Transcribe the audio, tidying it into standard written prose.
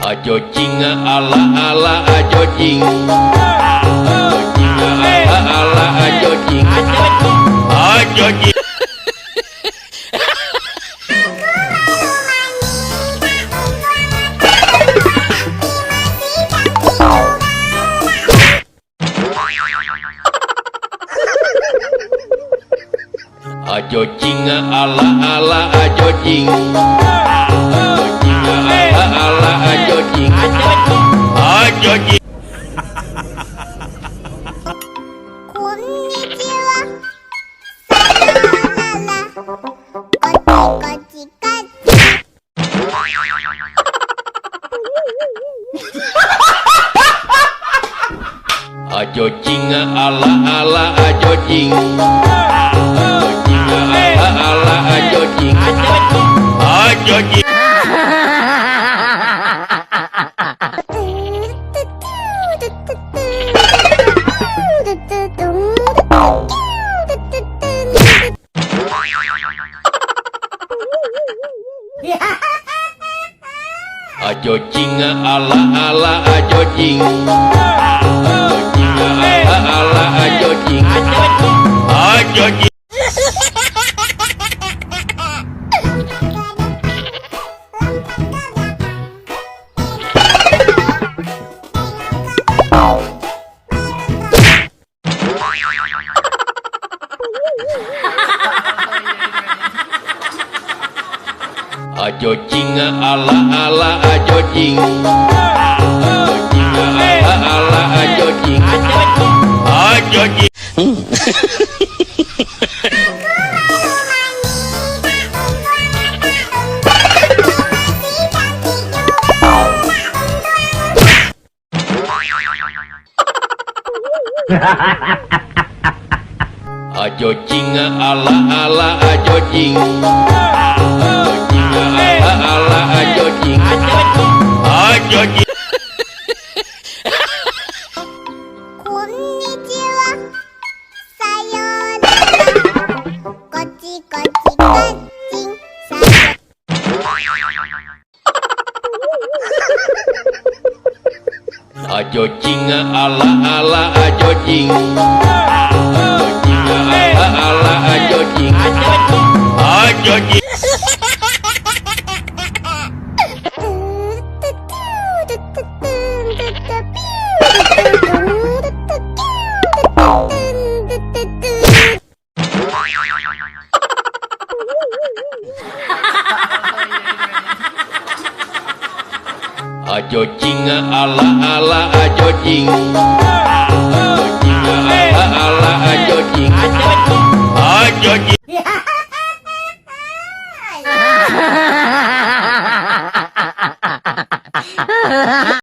Ajo cing ala ala ajo cing. Ajo cing ala ala ajo cing. Ajo cing. Ajo cing ala ala ajo cing. Ajo cing ala ala ajo cing. Ajo cing. Konnichiwa. Sayonara. Kochi kochi Ajo cing ala ala ajo cing. Ajo cing ala ala ajo cing. Ajo cing. Ajo cing ala ala ajo cing. Ajo cing ala ala ajo cing. Ajo cing. Ajo cing ala ala ajo cing. Ajo cing ala ala ajo cing. Ajo cing. Ajo cing ala ala ajo cing. Ajo cing ala ala ajo cing. Ajo cing. Konnichiwa. Sayonara. Kochi kochi kacing. Ajo cing ala ala ajo cing. Ajo cing ala ala ajo cing. Ajo cing. Ajo cing ala ala ajo cing. Ajo cing ala ala ajo cing. Ajo cing.